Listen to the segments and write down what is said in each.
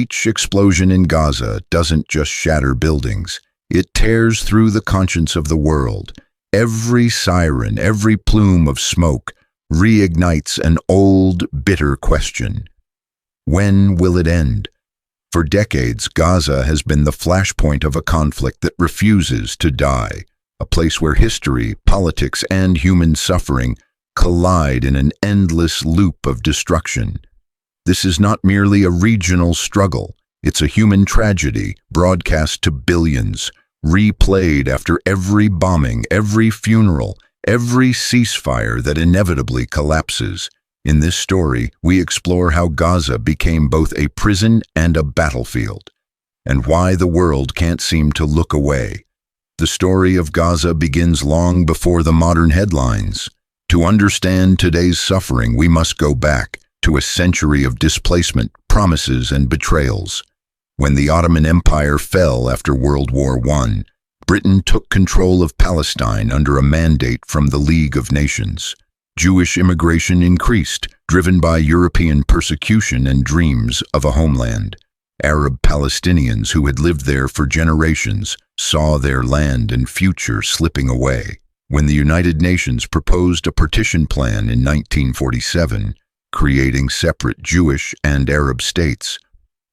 Each explosion in Gaza doesn't just shatter buildings, it tears through the conscience of the world. Every siren, every plume of smoke reignites an old, bitter question. When will it end? For decades, Gaza has been the flashpoint of a conflict that refuses to die, a place where history, politics, and human suffering collide in an endless loop of destruction. This is not merely a regional struggle, it's a human tragedy broadcast to billions, replayed after every bombing, every funeral, every ceasefire that inevitably collapses. In this story, we explore how Gaza became both a prison and a battlefield, and why the world can't seem to look away. The story of Gaza begins long before the modern headlines. To understand today's suffering, we must go back to a century of displacement, promises, and betrayals. When the Ottoman Empire fell after World War I, Britain took control of Palestine under a mandate from the League of Nations. Jewish immigration increased, driven by European persecution and dreams of a homeland. Arab Palestinians who had lived there for generations saw their land and future slipping away. When the United Nations proposed a partition plan in 1947, creating separate Jewish and Arab states,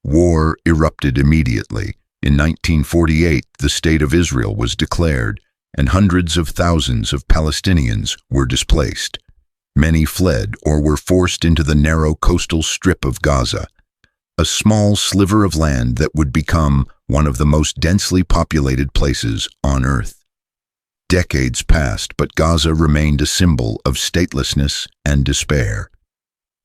war erupted immediately. In 1948, the State of Israel was declared, and hundreds of thousands of Palestinians were displaced. Many fled or were forced into the narrow coastal strip of Gaza, a small sliver of land that would become one of the most densely populated places on Earth. Decades passed, but Gaza remained a symbol of statelessness and despair.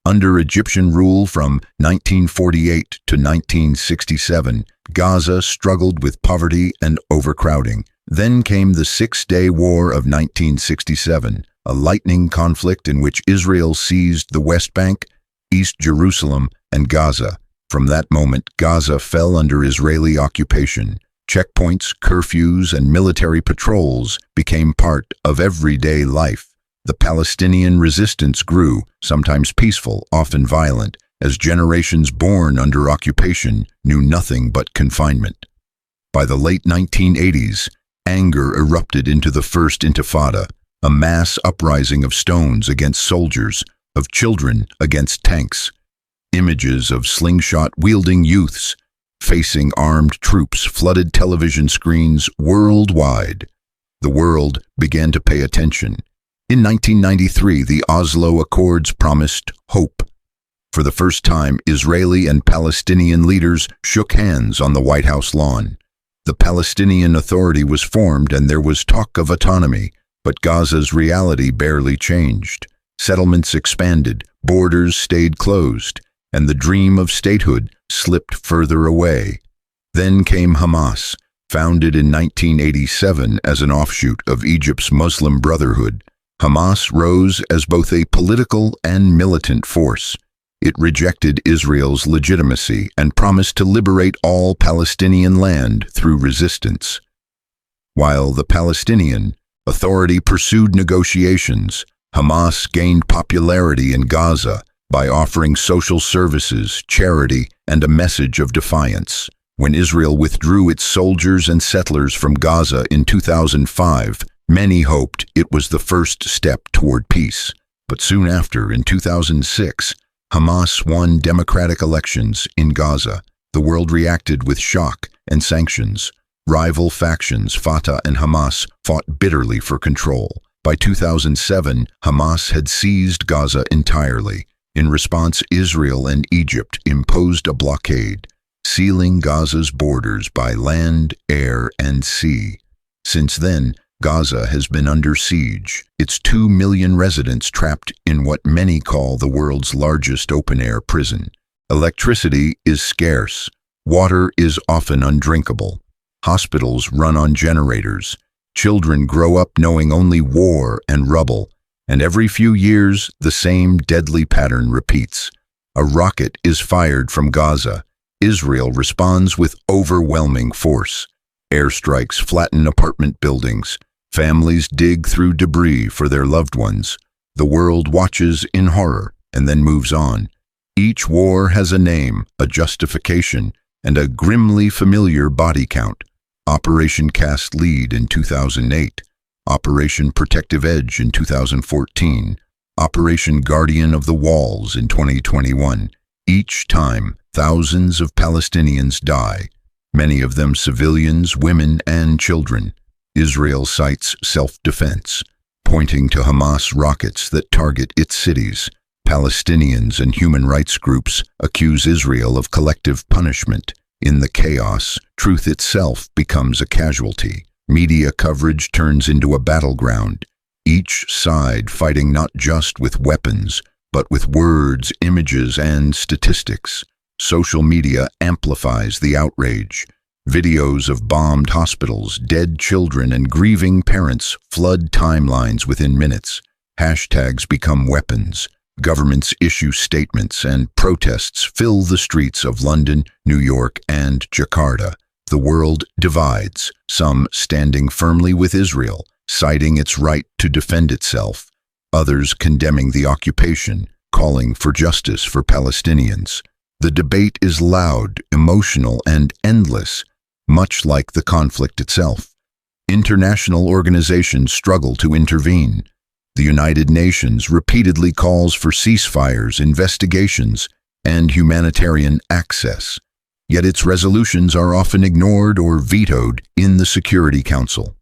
Under Egyptian rule from 1948 to 1967, Gaza struggled with poverty and overcrowding. Then came the Six-Day War of 1967, a lightning conflict in which Israel seized the West Bank, East Jerusalem, and Gaza. From that moment, Gaza fell under Israeli occupation. Checkpoints, curfews, and military patrols became part of everyday life. The Palestinian resistance grew, sometimes peaceful, often violent, as generations born under occupation knew nothing but confinement. By the late 1980s, anger erupted into the First Intifada, a mass uprising of stones against soldiers, of children against tanks. Images of slingshot-wielding youths facing armed troops flooded television screens worldwide. The world began to pay attention. In 1993, the Oslo Accords promised hope. For the first time, Israeli and Palestinian leaders shook hands on the White House lawn. The Palestinian Authority was formed and there was talk of autonomy, but Gaza's reality barely changed. Settlements expanded, borders stayed closed, and the dream of statehood slipped further away. Then came Hamas, founded in 1987 as an offshoot of Egypt's Muslim Brotherhood. Hamas rose as both a political and militant force. It rejected Israel's legitimacy and promised to liberate all Palestinian land through resistance. While the Palestinian Authority pursued negotiations, Hamas gained popularity in Gaza by offering social services, charity, and a message of defiance. When Israel withdrew its soldiers and settlers from Gaza in 2005, many hoped it was the first step toward peace. But soon after, in 2006, Hamas won democratic elections in Gaza. The world reacted with shock and sanctions. Rival factions, Fatah and Hamas, fought bitterly for control. By 2007, Hamas had seized Gaza entirely. In response, Israel and Egypt imposed a blockade, sealing Gaza's borders by land, air, and sea. Since then, Gaza has been under siege, its 2 million residents trapped in what many call the world's largest open-air prison. Electricity is scarce. Water is often undrinkable. Hospitals run on generators. Children grow up knowing only war and rubble. And every few years, the same deadly pattern repeats. A rocket is fired from Gaza. Israel responds with overwhelming force. Airstrikes flatten apartment buildings. Families dig through debris for their loved ones. The world watches in horror and then moves on. Each war has a name, a justification, and a grimly familiar body count. Operation Cast Lead in 2008, Operation Protective Edge in 2014, Operation Guardian of the Walls in 2021. Each time, thousands of Palestinians die, many of them civilians, women, and children. Israel cites self-defense, pointing to Hamas rockets that target its cities. Palestinians and human rights groups accuse Israel of collective punishment. In the chaos, truth itself becomes a casualty. Media coverage turns into a battleground, each side fighting not just with weapons, but with words, images, and statistics. Social media amplifies the outrage. Videos of bombed hospitals, dead children, and grieving parents flood timelines within minutes. Hashtags become weapons. Governments issue statements, and protests fill the streets of London, New York, and Jakarta. The world divides, some standing firmly with Israel, citing its right to defend itself, others condemning the occupation, calling for justice for Palestinians. The debate is loud, emotional, and endless, much like the conflict itself. International organizations struggle to intervene. The United Nations repeatedly calls for ceasefires, investigations, and humanitarian access. Yet its resolutions are often ignored or vetoed in the Security Council.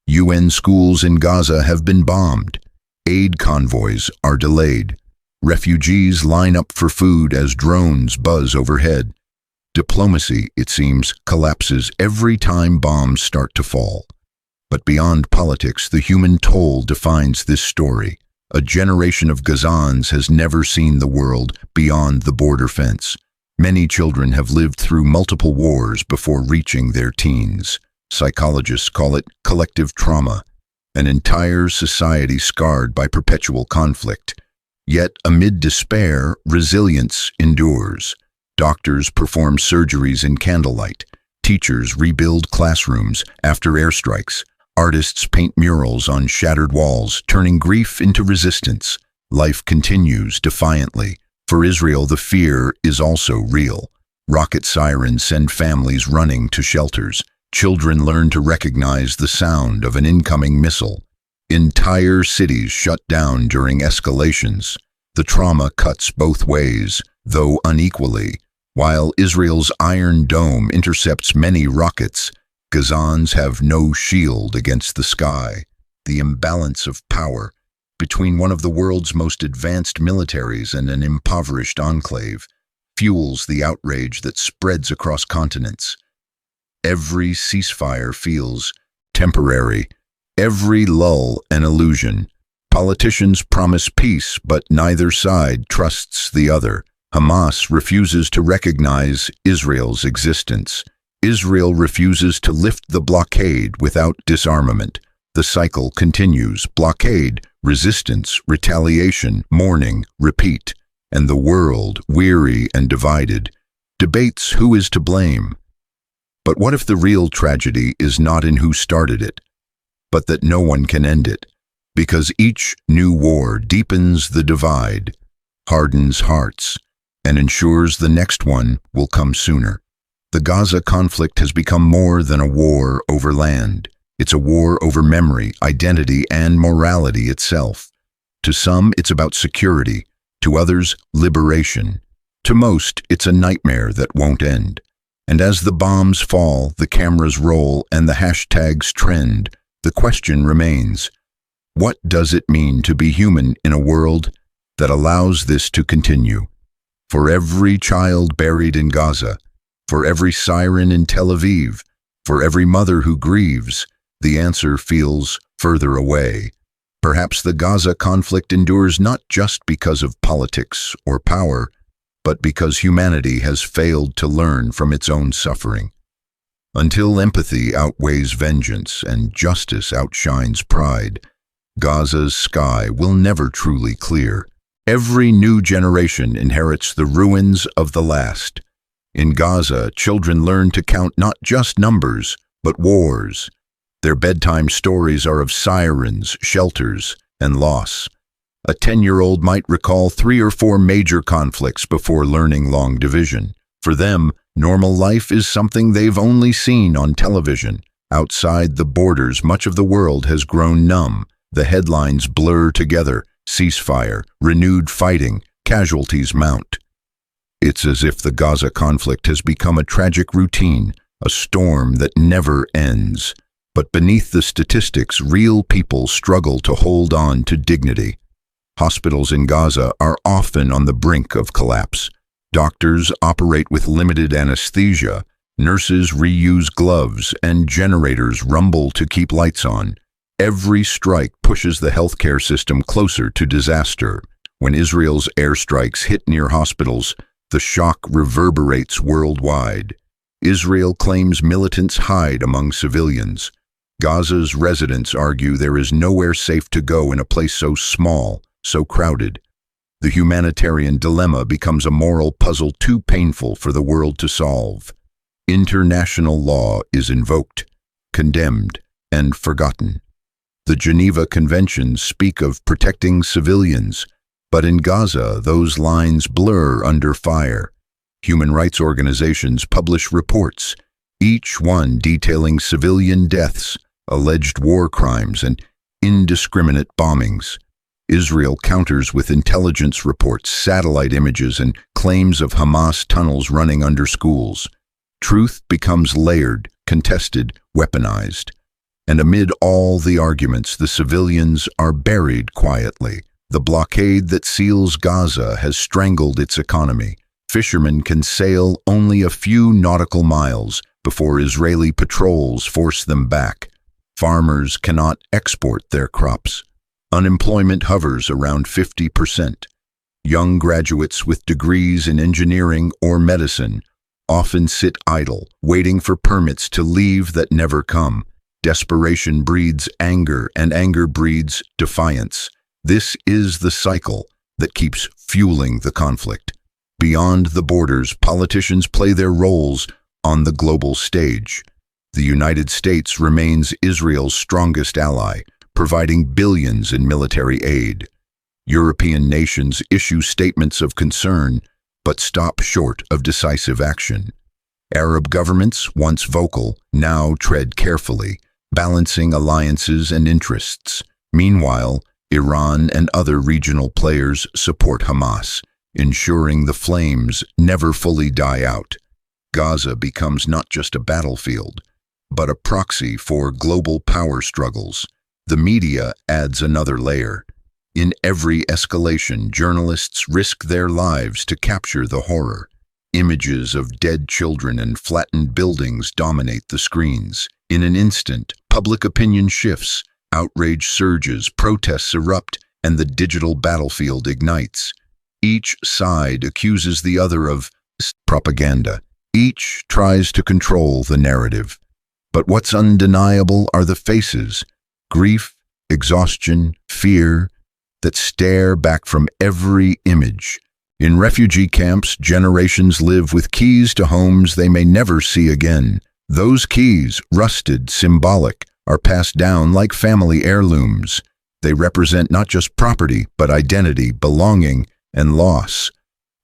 UN schools in Gaza have been bombed. Aid convoys are delayed. Refugees line up for food as drones buzz overhead. Diplomacy, it seems, collapses every time bombs start to fall. But beyond politics, the human toll defines this story. A generation of Gazans has never seen the world beyond the border fence. Many children have lived through multiple wars before reaching their teens. Psychologists call it collective trauma, an entire society scarred by perpetual conflict. Yet, amid despair, resilience endures. Doctors perform surgeries in candlelight. Teachers rebuild classrooms after airstrikes. Artists paint murals on shattered walls, turning grief into resistance. Life continues defiantly. For Israel, the fear is also real. Rocket sirens send families running to shelters. Children learn to recognize the sound of an incoming missile. Entire cities shut down during escalations. The trauma cuts both ways, though unequally. While Israel's Iron Dome intercepts many rockets, Gazans have no shield against the sky. The imbalance of power between one of the world's most advanced militaries and an impoverished enclave fuels the outrage that spreads across continents. Every ceasefire feels temporary, every lull an illusion. Politicians promise peace, but neither side trusts the other. Hamas refuses to recognize Israel's existence. Israel refuses to lift the blockade without disarmament. The cycle continues: blockade, resistance, retaliation, mourning, repeat. And the world, weary and divided, debates who is to blame. But what if the real tragedy is not in who started it, but that no one can end it? Because each new war deepens the divide, hardens hearts, and ensures the next one will come sooner. The Gaza conflict has become more than a war over land. It's a war over memory, identity, and morality itself. To some, it's about security. To others, liberation. To most, it's a nightmare that won't end. And as the bombs fall, the cameras roll, and the hashtags trend, the question remains: what does it mean to be human in a world that allows this to continue? For every child buried in Gaza, for every siren in Tel Aviv, for every mother who grieves, the answer feels further away. Perhaps the Gaza conflict endures not just because of politics or power, but because humanity has failed to learn from its own suffering. Until empathy outweighs vengeance and justice outshines pride, Gaza's sky will never truly clear. Every new generation inherits the ruins of the last. In Gaza, children learn to count not just numbers, but wars. Their bedtime stories are of sirens, shelters, and loss. A 10-year-old might recall 3 or 4 major conflicts before learning long division. For them, normal life is something they've only seen on television. Outside the borders, much of the world has grown numb. The headlines blur together: ceasefire, renewed fighting, casualties mount. It's as if the Gaza conflict has become a tragic routine, a storm that never ends. But beneath the statistics, real people struggle to hold on to dignity. Hospitals in Gaza are often on the brink of collapse. Doctors operate with limited anesthesia, nurses reuse gloves, and generators rumble to keep lights on. Every strike pushes the healthcare system closer to disaster. When Israel's airstrikes hit near hospitals, the shock reverberates worldwide. Israel claims militants hide among civilians. Gaza's residents argue there is nowhere safe to go in a place so small, so crowded. The humanitarian dilemma becomes a moral puzzle too painful for the world to solve. International law is invoked, condemned, and forgotten. The Geneva Conventions speak of protecting civilians, but in Gaza, those lines blur under fire. Human rights organizations publish reports, each one detailing civilian deaths, alleged war crimes, and indiscriminate bombings. Israel counters with intelligence reports, satellite images, and claims of Hamas tunnels running under schools. Truth becomes layered, contested, weaponized. And amid all the arguments, the civilians are buried quietly. The blockade that seals Gaza has strangled its economy. Fishermen can sail only a few nautical miles before Israeli patrols force them back. Farmers cannot export their crops. Unemployment hovers around 50%. Young graduates with degrees in engineering or medicine often sit idle, waiting for permits to leave that never come. Desperation breeds anger, and anger breeds defiance. This is the cycle that keeps fueling the conflict. Beyond the borders, politicians play their roles on the global stage. The United States remains Israel's strongest ally, providing billions in military aid. European nations issue statements of concern, but stop short of decisive action. Arab governments, once vocal, now tread carefully, balancing alliances and interests. Meanwhile, Iran and other regional players support Hamas, ensuring the flames never fully die out. Gaza becomes not just a battlefield, but a proxy for global power struggles. The media adds another layer. In every escalation, journalists risk their lives to capture the horror. Images of dead children and flattened buildings dominate the screens. In an instant, public opinion shifts, outrage surges, protests erupt, and the digital battlefield ignites. Each side accuses the other of propaganda. Each tries to control the narrative. But what's undeniable are the faces: grief, exhaustion, fear, that stare back from every image. In refugee camps, generations live with keys to homes they may never see again. Those keys, rusted, symbolic, are passed down like family heirlooms. They represent not just property, but identity, belonging, and loss.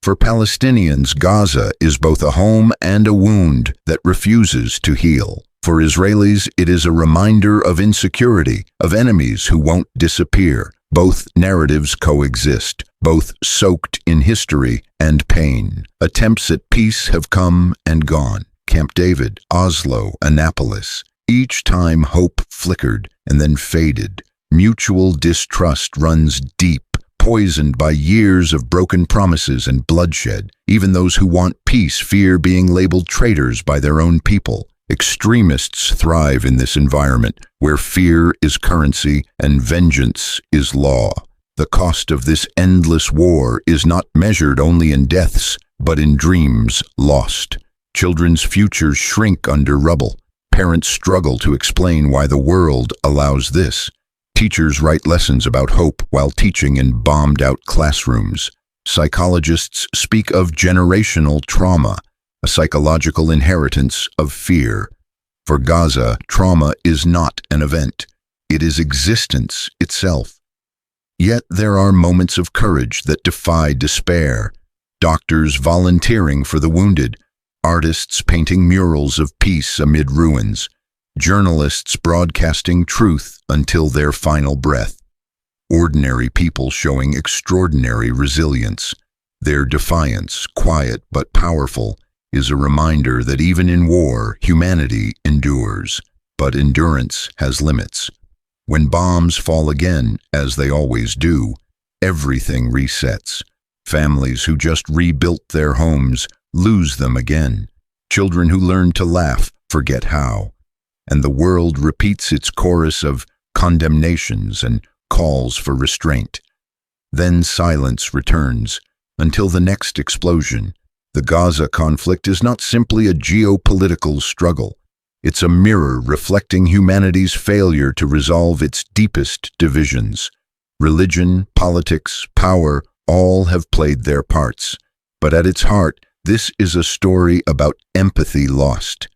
For Palestinians, Gaza is both a home and a wound that refuses to heal. For Israelis, it is a reminder of insecurity, of enemies who won't disappear. Both narratives coexist, both soaked in history and pain. Attempts at peace have come and gone. Camp David, Oslo, Annapolis. Each time hope flickered and then faded. Mutual distrust runs deep, poisoned by years of broken promises and bloodshed. Even those who want peace fear being labeled traitors by their own people. Extremists thrive in this environment, where fear is currency and vengeance is law. The cost of this endless war is not measured only in deaths, but in dreams lost. Children's futures shrink under rubble. Parents struggle to explain why the world allows this. Teachers write lessons about hope while teaching in bombed-out classrooms. Psychologists speak of generational trauma, a psychological inheritance of fear. For Gaza, trauma is not an event. It is existence itself. Yet there are moments of courage that defy despair. Doctors volunteering for the wounded, artists painting murals of peace amid ruins, journalists broadcasting truth until their final breath, ordinary people showing extraordinary resilience. Their defiance, quiet but powerful, is a reminder that even in war, humanity endures. But endurance has limits. When bombs fall again, as they always do, everything resets. Families who just rebuilt their homes lose them again. Children who learn to laugh forget how. And the world repeats its chorus of condemnations and calls for restraint. Then silence returns until the next explosion. The Gaza conflict is not simply a geopolitical struggle. It's a mirror reflecting humanity's failure to resolve its deepest divisions. Religion, politics, power, all have played their parts. But at its heart, this is a story about empathy lost.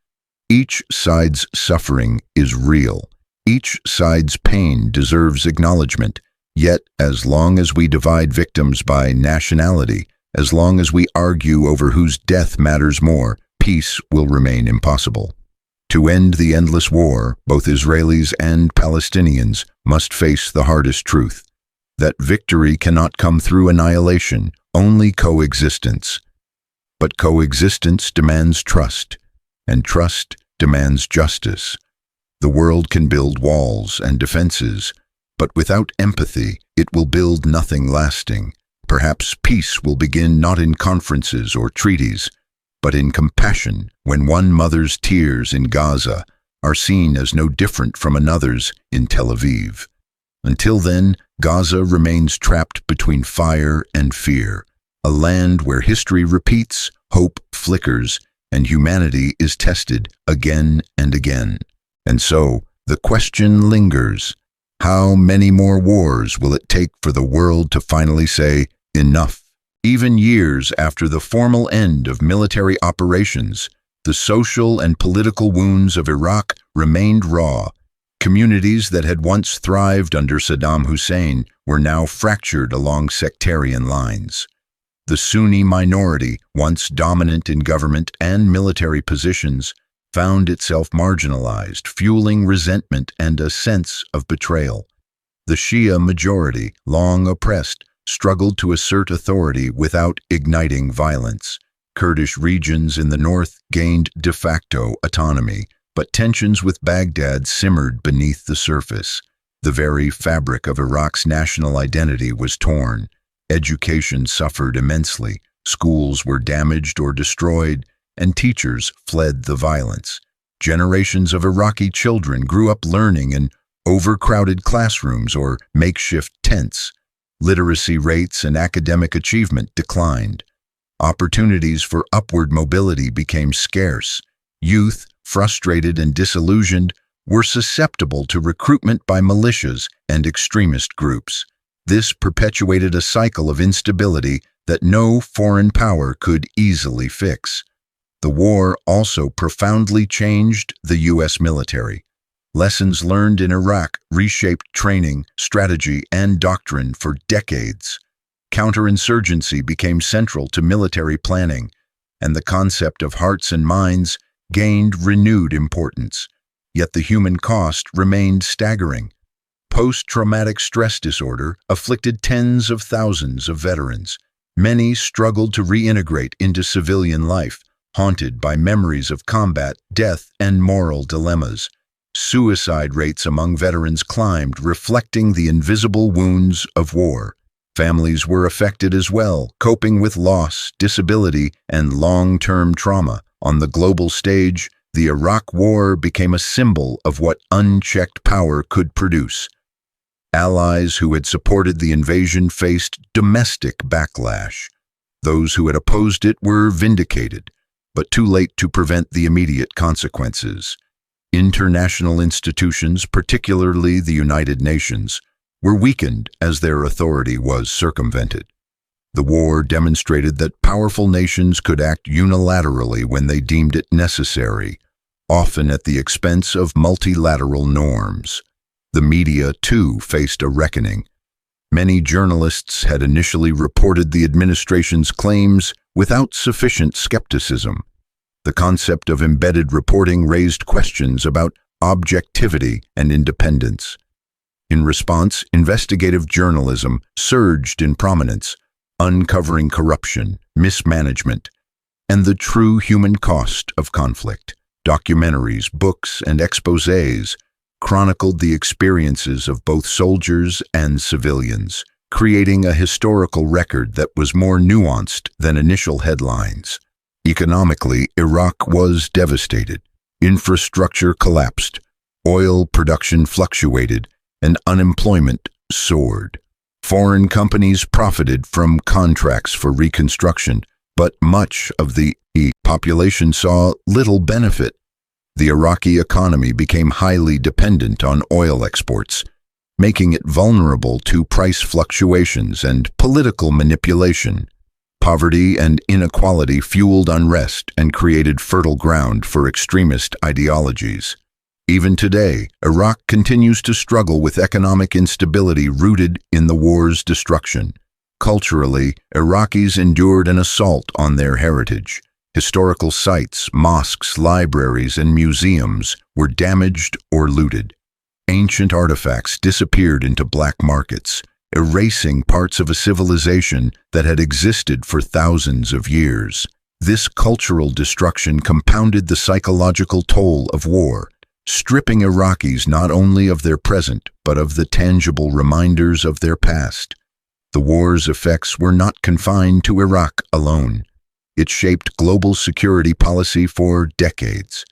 Each side's suffering is real. Each side's pain deserves acknowledgement. Yet, as long as we divide victims by nationality, as long as we argue over whose death matters more, peace will remain impossible. To end the endless war, both Israelis and Palestinians must face the hardest truth: that victory cannot come through annihilation, only coexistence. But coexistence demands trust, and trust demands justice. The world can build walls and defenses, but without empathy, it will build nothing lasting. Perhaps peace will begin not in conferences or treaties, but in compassion, when one mother's tears in Gaza are seen as no different from another's in Tel Aviv. Until then, Gaza remains trapped between fire and fear, a land where history repeats, hope flickers, and humanity is tested again and again. And so, the question lingers: how many more wars will it take for the world to finally say, enough? Even years after the formal end of military operations, the social and political wounds of Iraq remained raw. Communities that had once thrived under Saddam Hussein were now fractured along sectarian lines. The Sunni minority, once dominant in government and military positions, found itself marginalized, fueling resentment and a sense of betrayal. The Shia majority, long oppressed, struggled to assert authority without igniting violence. Kurdish regions in the north gained de facto autonomy, but tensions with Baghdad simmered beneath the surface. The very fabric of Iraq's national identity was torn. Education suffered immensely, schools were damaged or destroyed, and teachers fled the violence. Generations of Iraqi children grew up learning in overcrowded classrooms or makeshift tents. Literacy rates and academic achievement declined. Opportunities for upward mobility became scarce. Youth, frustrated and disillusioned, were susceptible to recruitment by militias and extremist groups. This perpetuated a cycle of instability that no foreign power could easily fix. The war also profoundly changed the U.S. military. Lessons learned in Iraq reshaped training, strategy, and doctrine for decades. Counterinsurgency became central to military planning, and the concept of hearts and minds gained renewed importance. Yet the human cost remained staggering. Post-traumatic stress disorder afflicted tens of thousands of veterans. Many struggled to reintegrate into civilian life, haunted by memories of combat, death, and moral dilemmas. Suicide rates among veterans climbed, reflecting the invisible wounds of war. Families were affected as well, coping with loss, disability, and long-term trauma. On the global stage, the Iraq War became a symbol of what unchecked power could produce. Allies who had supported the invasion faced domestic backlash. Those who had opposed it were vindicated, but too late to prevent the immediate consequences. International institutions, particularly the United Nations, were weakened as their authority was circumvented. The war demonstrated that powerful nations could act unilaterally when they deemed it necessary, often at the expense of multilateral norms. The media, too, faced a reckoning. Many journalists had initially reported the administration's claims without sufficient skepticism. The concept of embedded reporting raised questions about objectivity and independence. In response, investigative journalism surged in prominence, uncovering corruption, mismanagement, and the true human cost of conflict. Documentaries, books, and exposés chronicled the experiences of both soldiers and civilians, creating a historical record that was more nuanced than initial headlines. Economically, Iraq was devastated. Infrastructure collapsed, oil production fluctuated, and unemployment soared. Foreign companies profited from contracts for reconstruction, but much of the population saw little benefit. The Iraqi economy became highly dependent on oil exports, making it vulnerable to price fluctuations and political manipulation. Poverty and inequality fueled unrest and created fertile ground for extremist ideologies. Even today, Iraq continues to struggle with economic instability rooted in the war's destruction. Culturally, Iraqis endured an assault on their heritage. Historical sites, mosques, libraries, and museums were damaged or looted. Ancient artifacts disappeared into black markets, erasing parts of a civilization that had existed for thousands of years. This cultural destruction compounded the psychological toll of war, stripping Iraqis not only of their present, but of the tangible reminders of their past. The war's effects were not confined to Iraq alone. It shaped global security policy for decades.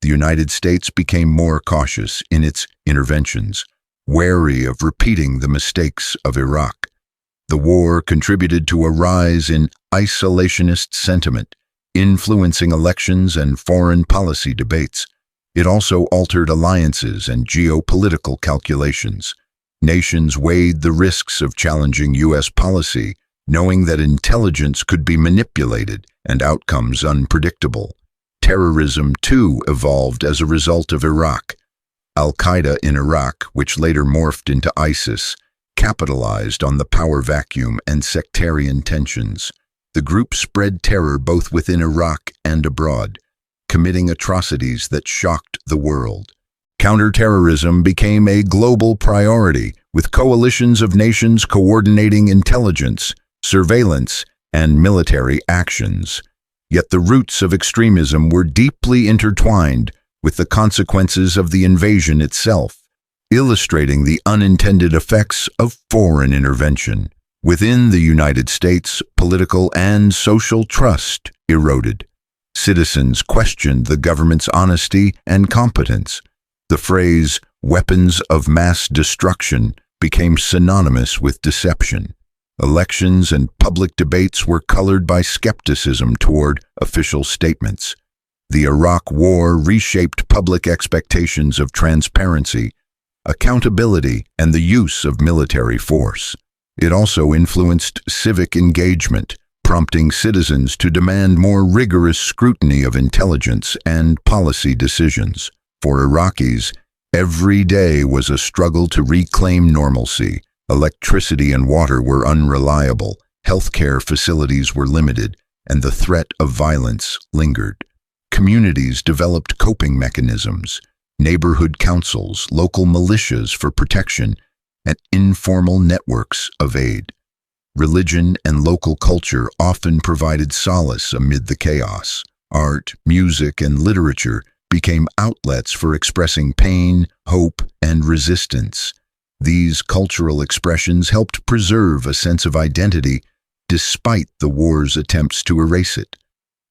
The United States became more cautious in its interventions, wary of repeating the mistakes of Iraq. The war contributed to a rise in isolationist sentiment, influencing elections and foreign policy debates. It also altered alliances and geopolitical calculations. Nations weighed the risks of challenging U.S. policy, knowing that intelligence could be manipulated and outcomes unpredictable. Terrorism, too, evolved as a result of Iraq. Al-Qaeda in Iraq, which later morphed into ISIS, capitalized on the power vacuum and sectarian tensions. The group spread terror both within Iraq and abroad, committing atrocities that shocked the world. Counterterrorism became a global priority, with coalitions of nations coordinating intelligence, surveillance, and military actions. Yet the roots of extremism were deeply intertwined with the consequences of the invasion itself, illustrating the unintended effects of foreign intervention. Within the United States, political and social trust eroded. Citizens questioned the government's honesty and competence. The phrase, "weapons of mass destruction," became synonymous with deception. Elections and public debates were colored by skepticism toward official statements. The Iraq War reshaped public expectations of transparency, accountability, and the use of military force. It also influenced civic engagement, prompting citizens to demand more rigorous scrutiny of intelligence and policy decisions. For Iraqis, every day was a struggle to reclaim normalcy. Electricity and water were unreliable, healthcare facilities were limited, and the threat of violence lingered. Communities developed coping mechanisms, neighborhood councils, local militias for protection, and informal networks of aid. Religion and local culture often provided solace amid the chaos. Art, music, and literature became outlets for expressing pain, hope, and resistance. These cultural expressions helped preserve a sense of identity despite the war's attempts to erase it.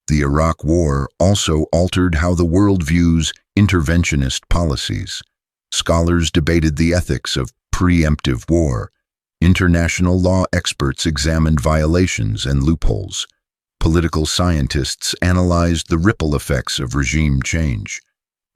The Iraq War also altered how the world views interventionist policies. Scholars debated the ethics of preemptive war. International law experts examined violations and loopholes. Political scientists analyzed the ripple effects of regime change.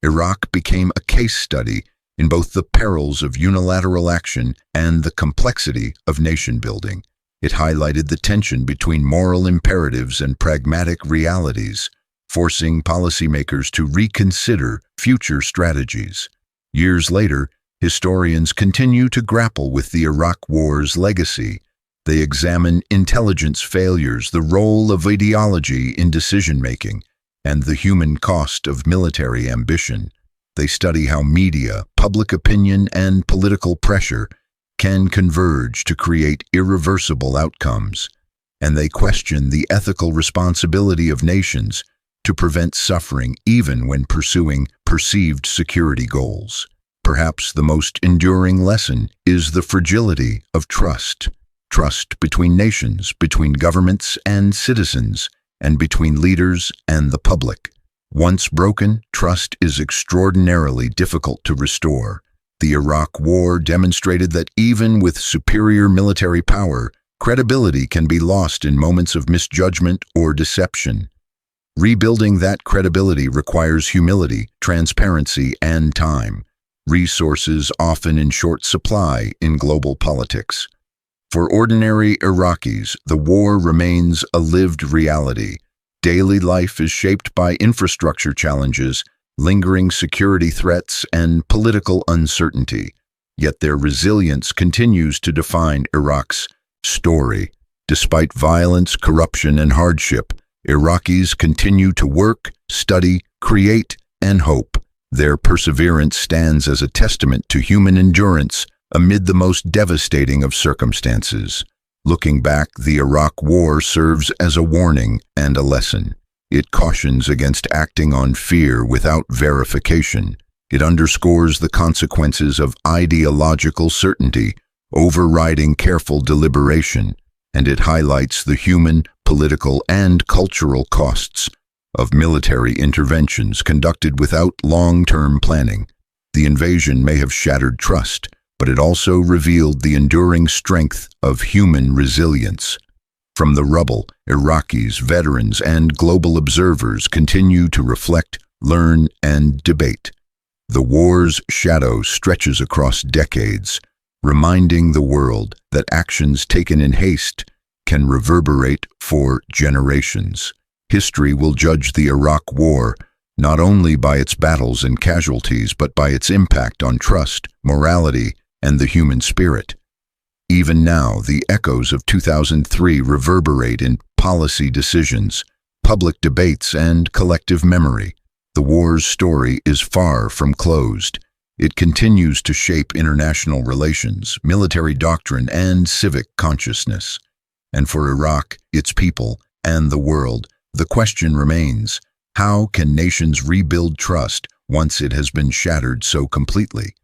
Iraq became a case study in both the perils of unilateral action and the complexity of nation-building. It highlighted the tension between moral imperatives and pragmatic realities, forcing policymakers to reconsider future strategies. Years later, Historians continue to grapple with the Iraq War's legacy. They examine intelligence failures, the role of ideology in decision-making, and the human cost of military ambition. They study how media, public opinion, and political pressure can converge to create irreversible outcomes. And they question the ethical responsibility of nations to prevent suffering even when pursuing perceived security goals. Perhaps the most enduring lesson is the fragility of trust. Trust between nations, between governments and citizens, and between leaders and the public. Once broken, trust is extraordinarily difficult to restore. The Iraq War demonstrated that even with superior military power, credibility can be lost in moments of misjudgment or deception. Rebuilding that credibility requires humility, transparency, and time, resources often in short supply in global politics. For ordinary Iraqis, the war remains a lived reality. Daily life is shaped by infrastructure challenges, lingering security threats, and political uncertainty. Yet their resilience continues to define Iraq's story. Despite violence, corruption, and hardship, Iraqis continue to work, study, create, and hope. Their perseverance stands as a testament to human endurance amid the most devastating of circumstances. Looking back, the Iraq War serves as a warning and a lesson. It cautions against acting on fear without verification. It underscores the consequences of ideological certainty, overriding careful deliberation, and it highlights the human, political, and cultural costs of military interventions conducted without long-term planning. The invasion may have shattered trust, but it also revealed the enduring strength of human resilience. From the rubble, Iraqis, veterans, and global observers continue to reflect, learn, and debate. The war's shadow stretches across decades, reminding the world that actions taken in haste can reverberate for generations. History will judge the Iraq War not only by its battles and casualties, but by its impact on trust, morality, and the human spirit. Even now, the echoes of 2003 reverberate in policy decisions, public debates, and collective memory. The war's story is far from closed. It continues to shape international relations, military doctrine, and civic consciousness. And for Iraq, its people, and the world, the question remains: how can nations rebuild trust once it has been shattered so completely?